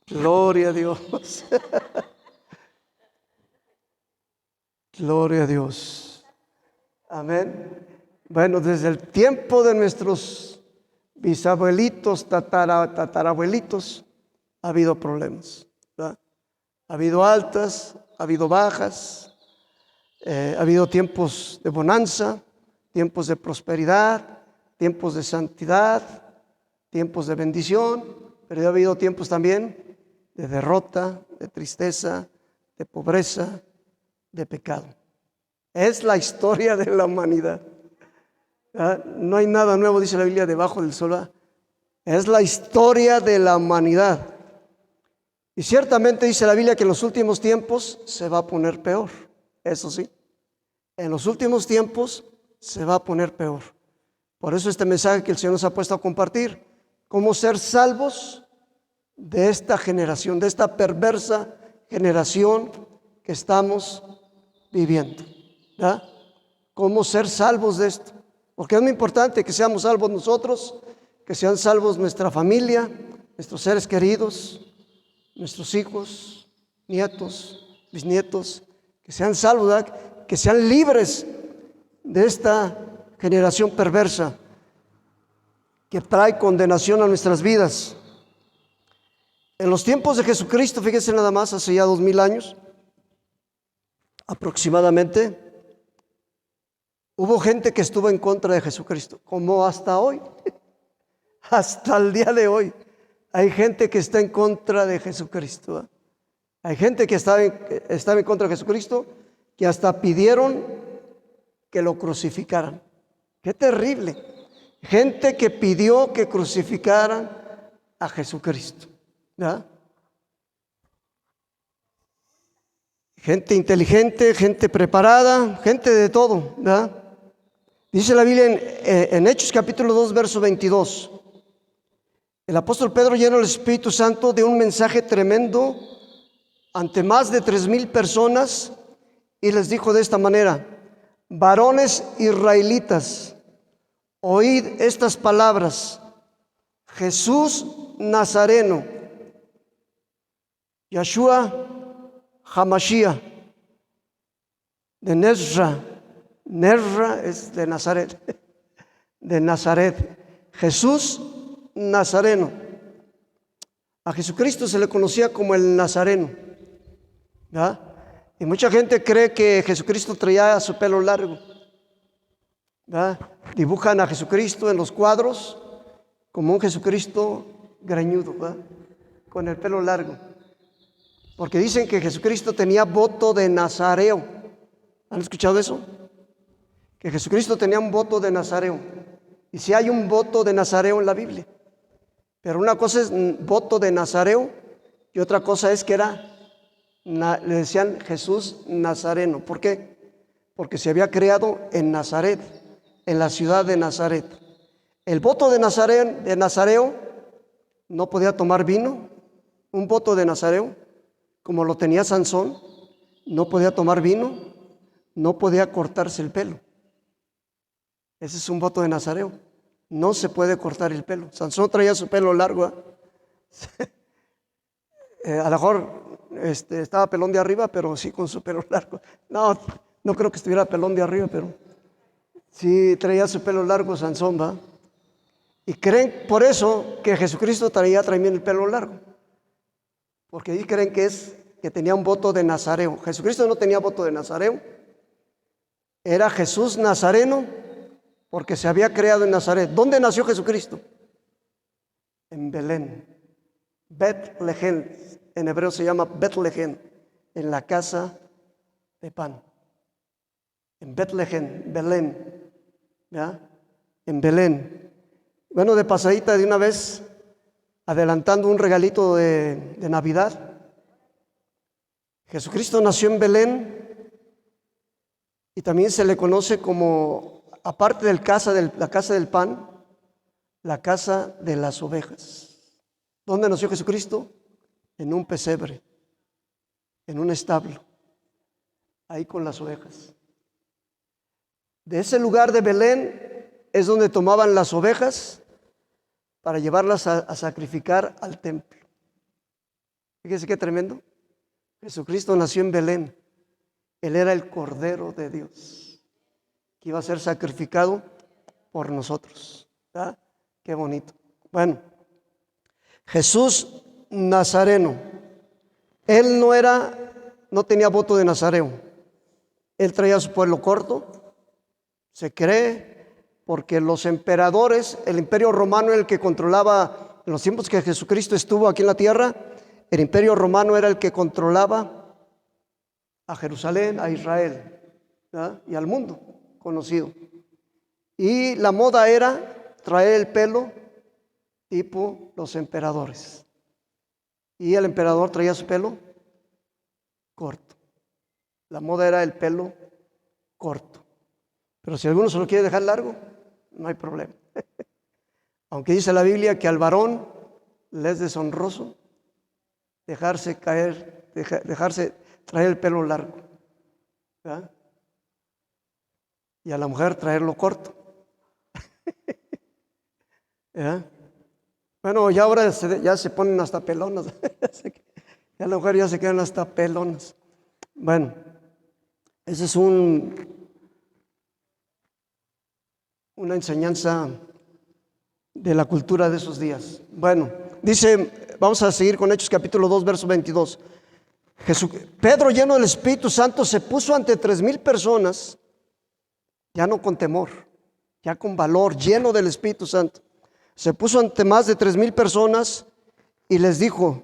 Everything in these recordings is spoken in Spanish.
Gloria a Dios. Gloria a Dios. Amén. Bueno, desde el tiempo de nuestros bisabuelitos, tatarabuelitos, ha habido problemas, ¿verdad? Ha habido altas, ha habido bajas, ha habido tiempos de bonanza, tiempos de prosperidad, tiempos de santidad, tiempos de bendición, pero ha habido tiempos también de derrota, de tristeza, de pobreza, de pecado. Es la historia de la humanidad. No hay nada nuevo, dice la Biblia, debajo del sol. Es la historia de la humanidad. Y ciertamente dice la Biblia que en los últimos tiempos se va a poner peor. Eso sí, en los últimos tiempos se va a poner peor. Por eso este mensaje que el Señor nos ha puesto a compartir, cómo ser salvos de esta generación, de esta perversa generación que estamos viviendo, ¿verdad? Cómo ser salvos de esto, porque es muy importante que seamos salvos nosotros, que sean salvos nuestra familia, nuestros seres queridos, nuestros hijos, nietos, bisnietos, que sean salvos, ¿verdad? Que sean libres de esta generación perversa que trae condenación a nuestras vidas. En los tiempos de Jesucristo, fíjense nada más, hace ya 2000 años aproximadamente, hubo gente que estuvo en contra de Jesucristo, como hasta hoy, hasta el día de hoy. Hay gente que está en contra de Jesucristo, ¿eh? Hay gente que estaba en contra de Jesucristo, que hasta pidieron que lo crucificaran. ¡Qué terrible! Gente que pidió que crucificaran a Jesucristo, ¿verdad? Gente inteligente, gente preparada, gente de todo, ¿verdad? Dice la Biblia en Hechos capítulo 2, verso 22. El apóstol Pedro, lleno del Espíritu Santo, de un mensaje tremendo ante más de 3000 personas, y les dijo de esta manera: varones israelitas, oíd estas palabras. Jesús Nazareno, Yeshua Hamashiach, de Nezra es de Nazaret, de Nazaret, Jesús Nazareno. A Jesucristo se le conocía como el Nazareno, ¿verdad? Y mucha gente cree que Jesucristo traía su pelo largo, ¿verdad? Dibujan a Jesucristo en los cuadros como un Jesucristo greñudo, ¿verdad? Con el pelo largo, porque dicen que Jesucristo tenía voto de nazareo. ¿Han escuchado eso? Que Jesucristo tenía un voto de nazareo. Y si hay un voto de nazareo en la Biblia, pero una cosa es voto de nazareo y otra cosa es que le decían Jesús Nazareno. ¿Por qué? Porque se había creado en Nazaret, en la ciudad de Nazaret. El voto de nazareo no podía tomar vino. Un voto de nazareo, como lo tenía Sansón, no podía tomar vino, no podía cortarse el pelo. Ese es un voto de nazareo. No se puede cortar el pelo. Sansón traía su pelo largo, a lo mejor estaba pelón de arriba, pero sí con su pelo largo. No creo que estuviera pelón de arriba, pero sí traía su pelo largo Sansón, ¿va? Y creen por eso que Jesucristo traía también el pelo largo, porque ahí creen que tenía un voto de nazareo. Jesucristo no tenía voto de nazareo, era Jesús Nazareno, porque se había creado en Nazaret. ¿Dónde nació Jesucristo? En Belén, Betlehem, en hebreo se llama Betlehem, en la casa de pan. En Betlehem, Belén, ¿ya? En Belén. Bueno, de pasadita de una vez, adelantando un regalito de Navidad. Jesucristo nació en Belén y también se le conoce como, aparte de la casa del pan, la casa de las ovejas. ¿Dónde nació Jesucristo? En un pesebre, en un establo, ahí con las ovejas. De ese lugar de Belén es donde tomaban las ovejas para llevarlas a sacrificar al templo. Fíjese qué tremendo. Jesucristo nació en Belén. Él era el Cordero de Dios, que iba a ser sacrificado por nosotros. ¿Verdad? Qué bonito. Bueno, Jesús Nazareno. Él no tenía voto de nazareo. Él traía a su pueblo corto. Se cree porque los emperadores, el imperio romano era el que controlaba, en los tiempos que Jesucristo estuvo aquí en la tierra, el imperio romano era el que controlaba a Jerusalén, a Israel, ¿verdad? Y al mundo conocido. Y la moda era traer el pelo tipo los emperadores. Y el emperador traía su pelo corto. La moda era el pelo corto. Pero si alguno se lo quiere dejar largo, no hay problema. Aunque dice la Biblia que al varón le es deshonroso dejarse traer el pelo largo, ¿verdad? Y a la mujer traerlo corto. ¿Verdad? Bueno, ya ahora ya se ponen hasta pelonas. Ya la mujer ya se quedan hasta pelonas. Bueno, ese es una enseñanza de la cultura de esos días. Bueno, dice, vamos a seguir con Hechos capítulo 2, verso 22. Pedro, lleno del Espíritu Santo, se puso ante 3,000 personas, ya no con temor, ya con valor, lleno del Espíritu Santo. Se puso ante más de 3,000 personas y les dijo: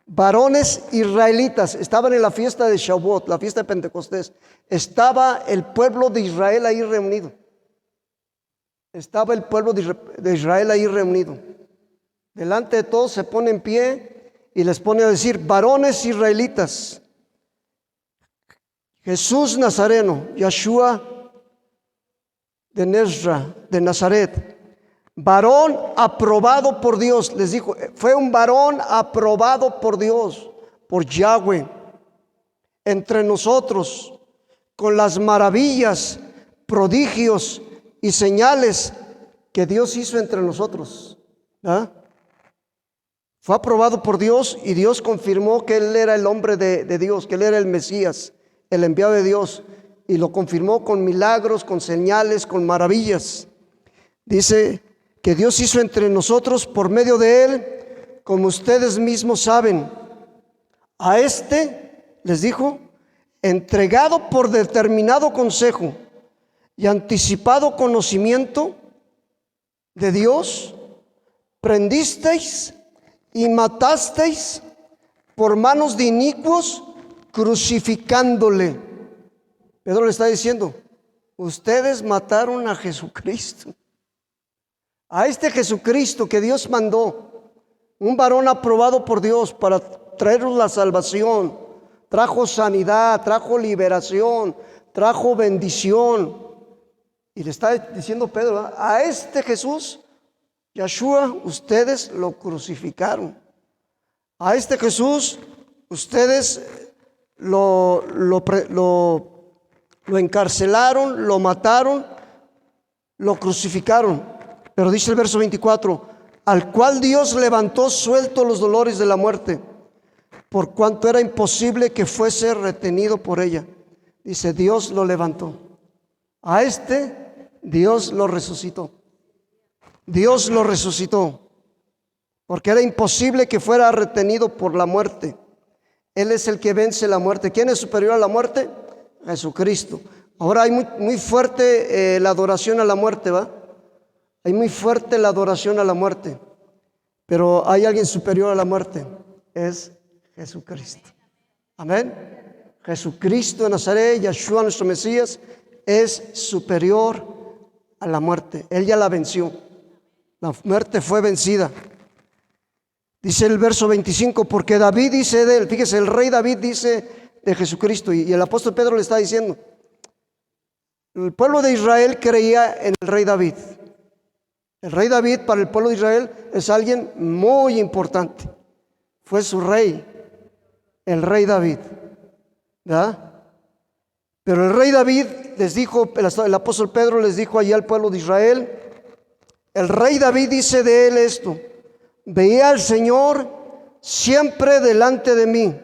varones israelitas. Estaban en la fiesta de Shavuot, la fiesta de Pentecostés. Estaba el pueblo de Israel ahí reunido. Estaba el pueblo de Israel ahí reunido. Delante de todos se pone en pie y les pone a decir: varones israelitas, Jesús Nazareno, Yeshua de Nazaret, varón aprobado por Dios. Les dijo, fue un varón aprobado por Dios, por Yahweh, entre nosotros, con las maravillas, prodigios y señales que Dios hizo entre nosotros. ¿Ah? Fue aprobado por Dios y Dios confirmó que Él era el hombre de Dios, que Él era el Mesías, el enviado de Dios, y lo confirmó con milagros, con señales, con maravillas. Dice que Dios hizo entre nosotros por medio de Él, como ustedes mismos saben. A este, les dijo, entregado por determinado consejo y anticipado conocimiento de Dios, prendisteis y matasteis por manos de inicuos, crucificándole. Pedro le está diciendo, ustedes mataron a Jesucristo. A este Jesucristo que Dios mandó, un varón aprobado por Dios para traernos la salvación, trajo sanidad, trajo liberación, trajo bendición. Y le está diciendo Pedro, ¿verdad? A este Jesús, Yeshua, ustedes lo crucificaron. A este Jesús, ustedes lo encarcelaron, lo mataron, lo crucificaron. Pero dice el verso 24, al cual Dios levantó suelto los dolores de la muerte, por cuanto era imposible que fuese retenido por ella. Dice, Dios lo levantó. A este Dios lo resucitó. Dios lo resucitó, porque era imposible que fuera retenido por la muerte. Él es el que vence la muerte. ¿Quién es superior a la muerte? Jesucristo. Ahora hay muy fuerte la adoración a la muerte, ¿va? Hay muy fuerte la adoración a la muerte, pero hay alguien superior a la muerte, es Jesucristo. Amén. Jesucristo de Nazaret, Yeshua nuestro Mesías, es superior a la muerte. Él ya la venció. La muerte fue vencida. Dice el verso 25, porque David dice de él, fíjese, el rey David dice de Jesucristo, y el apóstol Pedro le está diciendo, el pueblo de Israel creía en el rey David. El rey David para el pueblo de Israel es alguien muy importante. Fue su rey, el rey David, ¿verdad? Pero el rey David les dijo, el apóstol Pedro les dijo allí al pueblo de Israel, el rey David dice de él esto: veía al Señor siempre delante de mí.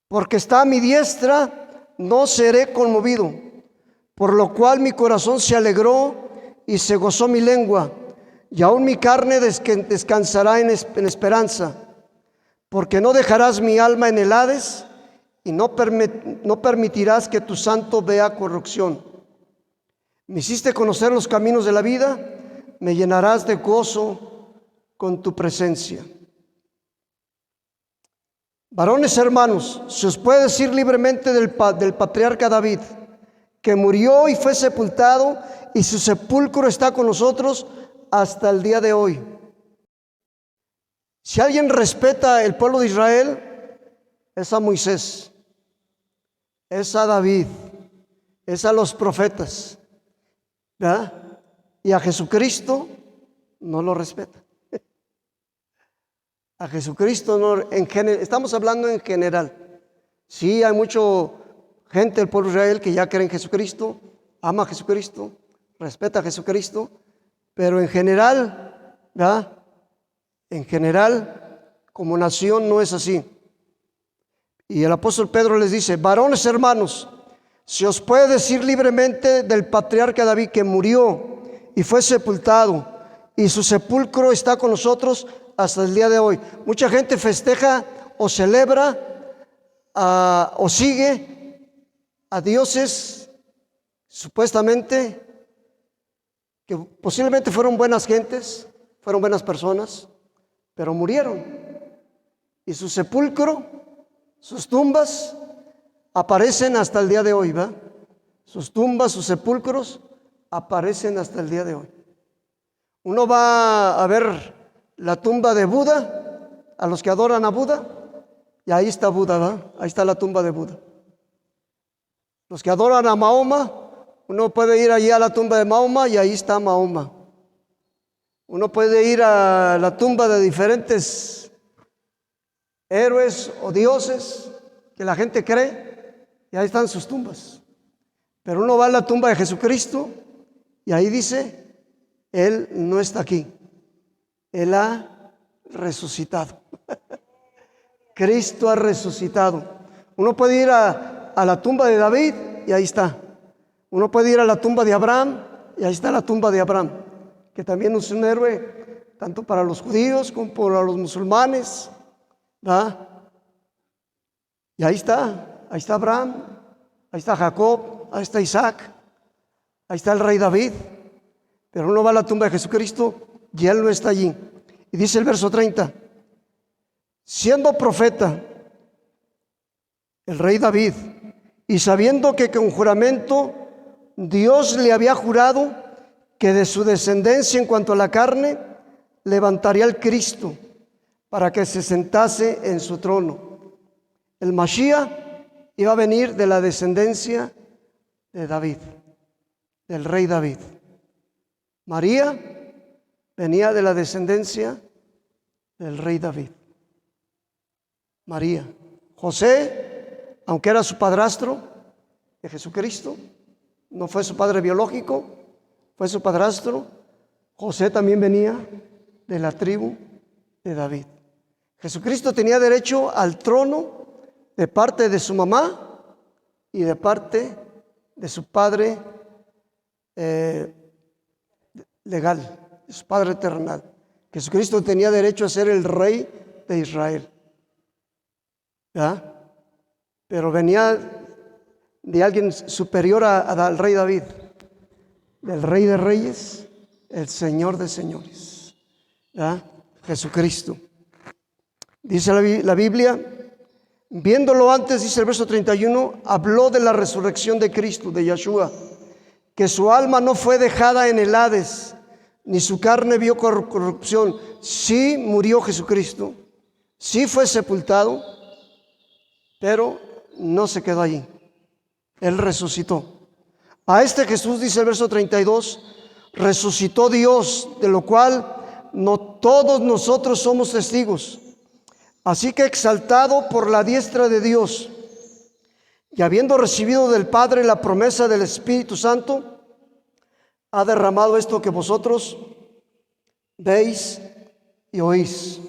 Porque está a mi diestra, no seré conmovido. Por lo cual mi corazón se alegró y se gozó mi lengua. Y aún mi carne descansará en esperanza. Porque no dejarás mi alma en el Hades y no permitirás que tu santo vea corrupción. Me hiciste conocer los caminos de la vida, me llenarás de gozo con tu presencia. Varones hermanos, se os puede decir libremente del patriarca David, que murió y fue sepultado, y su sepulcro está con nosotros hasta el día de hoy. Si alguien respeta el pueblo de Israel, es a Moisés, es a David, es a los profetas, ¿verdad? Y a Jesucristo no lo respeta. A Jesucristo no, estamos hablando en general. Sí, hay mucha gente del pueblo de Israel que ya cree en Jesucristo, ama a Jesucristo, respeta a Jesucristo, pero en general, ¿verdad? En general, como nación no es así. Y el apóstol Pedro les dice: varones hermanos, se os puede decir libremente del patriarca David, que murió y fue sepultado, y su sepulcro está con nosotros hasta el día de hoy. Mucha gente festeja o celebra o sigue a dioses supuestamente que posiblemente fueron buenas gentes, fueron buenas personas, pero murieron. Y su sepulcro, sus tumbas aparecen hasta el día de hoy, ¿va? Sus tumbas, sus sepulcros aparecen hasta el día de hoy. Uno va a ver la tumba de Buda, a los que adoran a Buda, y ahí está Buda, ¿va? Ahí está la tumba de Buda. Los que adoran a Mahoma, uno puede ir allí a la tumba de Mahoma y ahí está Mahoma. Uno puede ir a la tumba de diferentes héroes o dioses que la gente cree y ahí están sus tumbas. Pero uno va a la tumba de Jesucristo y ahí dice: Él no está aquí, Él ha resucitado. Cristo ha resucitado. Uno puede ir a la tumba de David y ahí está. Uno puede ir a la tumba de Abraham y ahí está la tumba de Abraham, que también es un héroe tanto para los judíos como para los musulmanes, ¿verdad? Y ahí está Abraham, ahí está Jacob, ahí está Isaac, ahí está el rey David. Pero uno va a la tumba de Jesucristo y Él no está allí. Y dice el verso 30: siendo profeta el rey David, y sabiendo que con juramento Dios le había jurado que de su descendencia en cuanto a la carne levantaría al Cristo para que se sentase en su trono. El Mashiach iba a venir de la descendencia de David, del rey David. María venía de la descendencia del rey David. María. José, aunque era su padrastro de Jesucristo, no fue su padre biológico, fue su padrastro. José también venía de la tribu de David. Jesucristo tenía derecho al trono de parte de su mamá y de parte de su padre legal, de su padre terrenal. Jesucristo tenía derecho a ser el rey de Israel, ¿ya? Pero venía de alguien superior al rey David, del rey de reyes, el Señor de señores, ¿ya? Jesucristo. Dice la Biblia, viéndolo antes, dice el verso 31, habló de la resurrección de Cristo, de Yeshua, que su alma no fue dejada en el Hades, ni su carne vio corrupción. Sí murió Jesucristo, sí fue sepultado, pero no se quedó allí. Él resucitó. A este Jesús, dice el verso 32, resucitó Dios, de lo cual no todos nosotros somos testigos. Así que exaltado por la diestra de Dios y habiendo recibido del Padre la promesa del Espíritu Santo, ha derramado esto que vosotros veis y oís.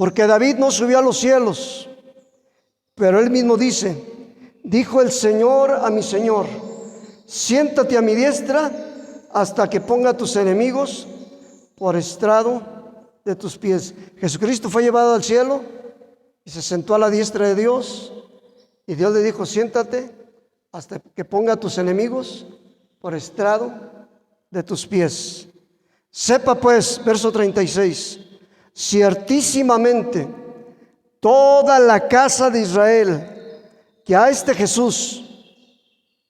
Porque David no subió a los cielos, pero él mismo dice: dijo el Señor a mi Señor, siéntate a mi diestra hasta que ponga a tus enemigos por estrado de tus pies. Jesucristo fue llevado al cielo y se sentó a la diestra de Dios, y Dios le dijo: siéntate hasta que ponga a tus enemigos por estrado de tus pies. Sepa pues, verso 36, ciertísimamente toda la casa de Israel, que a este Jesús,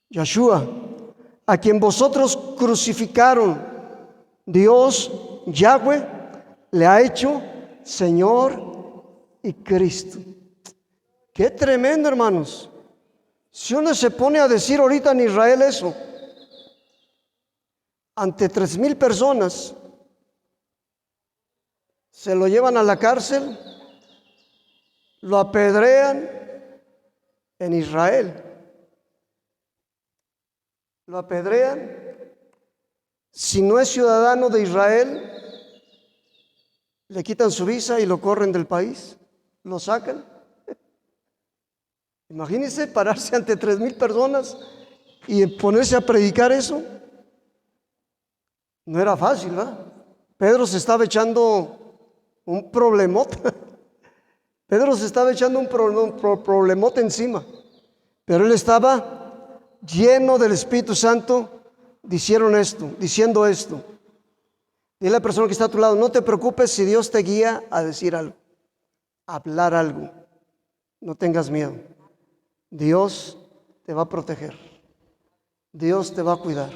Yeshua, a quien vosotros crucificaron, Dios, Yahweh, le ha hecho Señor y Cristo. Qué tremendo, hermanos. Si uno se pone a decir ahorita en Israel eso, ante 3,000 personas, se lo llevan a la cárcel, lo apedrean en Israel, lo apedrean. Si no es ciudadano de Israel, le quitan su visa y lo corren del país, lo sacan. Imagínense pararse ante 3,000 personas y ponerse a predicar eso. No era fácil, ¿verdad? Pedro se estaba echando un problemote. Pedro se estaba echando un problemote encima, pero él estaba lleno del Espíritu Santo diciendo esto. Dile a la persona que está a tu lado: no te preocupes si Dios te guía a decir algo, a hablar algo. No tengas miedo. Dios te va a proteger. Dios te va a cuidar.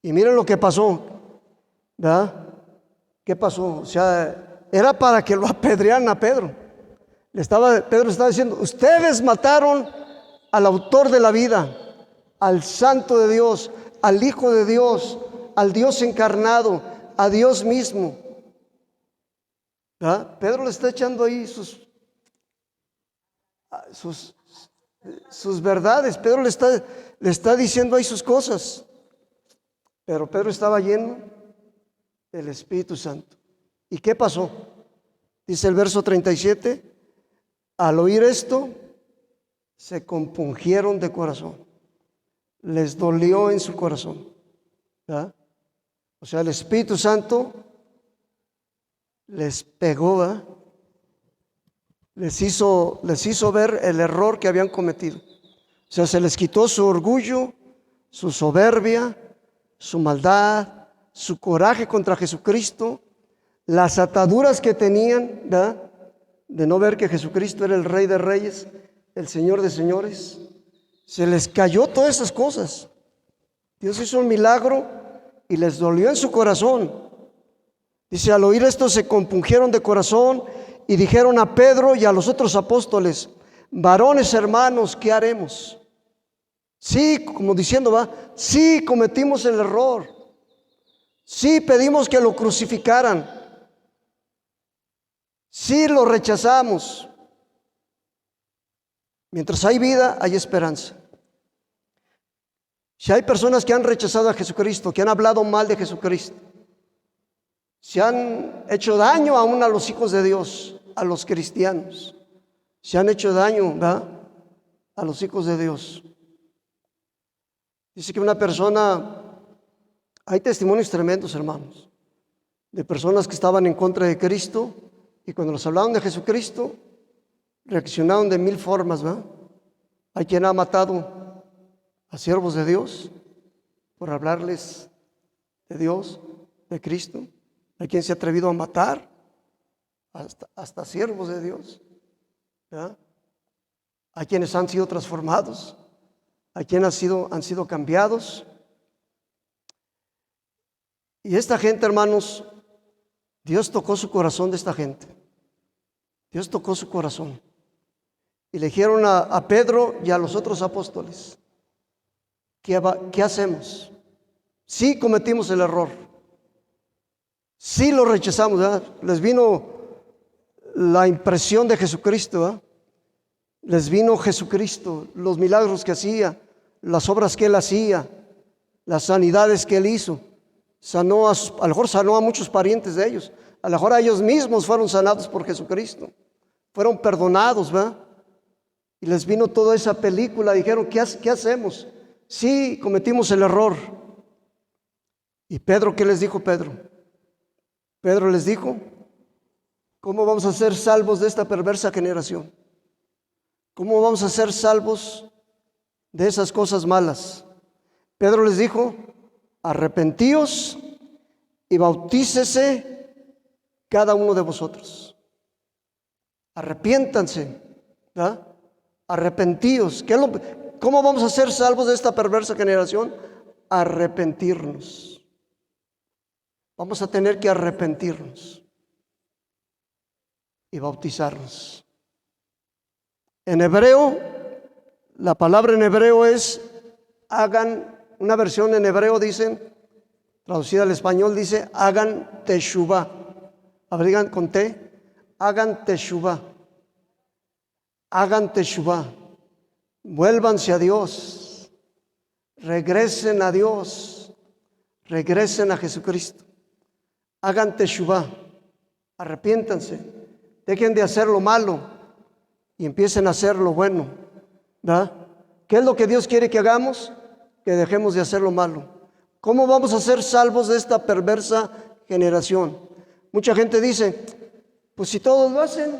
Y miren lo que pasó, ¿verdad? ¿Qué pasó? O sea, era para que lo apedrearan a Pedro. Pedro estaba diciendo: ustedes mataron al autor de la vida, al Santo de Dios, al Hijo de Dios, al Dios encarnado, a Dios mismo. ¿Verdad? Pedro le está echando ahí sus verdades. Pedro le está diciendo ahí sus cosas. Pero Pedro estaba lleno del Espíritu Santo. ¿Y qué pasó? Dice el verso 37, al oír esto, se compungieron de corazón. Les dolió en su corazón. ¿Verdad? O sea, el Espíritu Santo les pegó, ¿verdad? Les hizo ver el error que habían cometido. O sea, se les quitó su orgullo, su soberbia, su maldad, su coraje contra Jesucristo, las ataduras que tenían, ¿verdad?, de no ver que Jesucristo era el Rey de Reyes, el Señor de Señores. Se les cayó todas esas cosas. Dios hizo un milagro y les dolió en su corazón. Dice: al oír esto se compungieron de corazón y dijeron a Pedro y a los otros apóstoles: varones hermanos, ¿qué haremos? Sí, como diciendo, va, sí cometimos el error. Sí pedimos que lo crucificaran. Sí lo rechazamos. Mientras hay vida, hay esperanza. Si hay personas que han rechazado a Jesucristo, que han hablado mal de Jesucristo, se han hecho daño aún a los hijos de Dios, a los cristianos, se han hecho daño, ¿verdad?, a los hijos de Dios. Dice que una persona, hay testimonios tremendos, hermanos, de personas que estaban en contra de Cristo y cuando les hablaban de Jesucristo, reaccionaron de 1000 formas, ¿verdad? Hay quien ha matado a siervos de Dios por hablarles de Dios, de Cristo. Hay quien se ha atrevido a matar hasta siervos de Dios, ¿verdad? Hay quienes han sido transformados, hay quienes han sido cambiados. Y esta gente, hermanos, Dios tocó su corazón de esta gente. Dios tocó su corazón. Y le dijeron a Pedro y a los otros apóstoles: ¿qué hacemos? Sí cometimos el error. Sí lo rechazamos, ¿verdad? Les vino la impresión de Jesucristo, ¿verdad? Les vino Jesucristo, los milagros que hacía, las obras que Él hacía, las sanidades que Él hizo. A lo mejor sanó a muchos parientes de ellos, a lo mejor a ellos mismos fueron sanados por Jesucristo, fueron perdonados, ¿verdad? Y les vino toda esa película, dijeron, ¿qué hacemos? Sí, cometimos el error. ¿Y Pedro qué les dijo Pedro? Pedro les dijo, ¿cómo vamos a ser salvos de esta perversa generación? ¿Cómo vamos a ser salvos de esas cosas malas? Pedro les dijo, arrepentíos y bautícese cada uno de vosotros. Arrepiéntanse, ¿verdad? Arrepentíos. ¿Cómo vamos a ser salvos de esta perversa generación? Arrepentirnos. Vamos a tener que arrepentirnos y bautizarnos. En hebreo, la palabra en hebreo es hagan, una versión en hebreo dicen, traducida al español dice, hagan teshuvah. A ver, digan con T, hagan teshuvah. Hagan teshuvah. Vuélvanse a Dios. Regresen a Dios. Regresen a Jesucristo. Hagan teshuvah. Arrepiéntanse. Dejen de hacer lo malo y empiecen a hacer lo bueno, ¿verdad? ¿Qué es lo que Dios quiere que hagamos? Que dejemos de hacer lo malo. ¿Cómo vamos a ser salvos de esta perversa generación? Mucha gente dice, pues si todos lo hacen,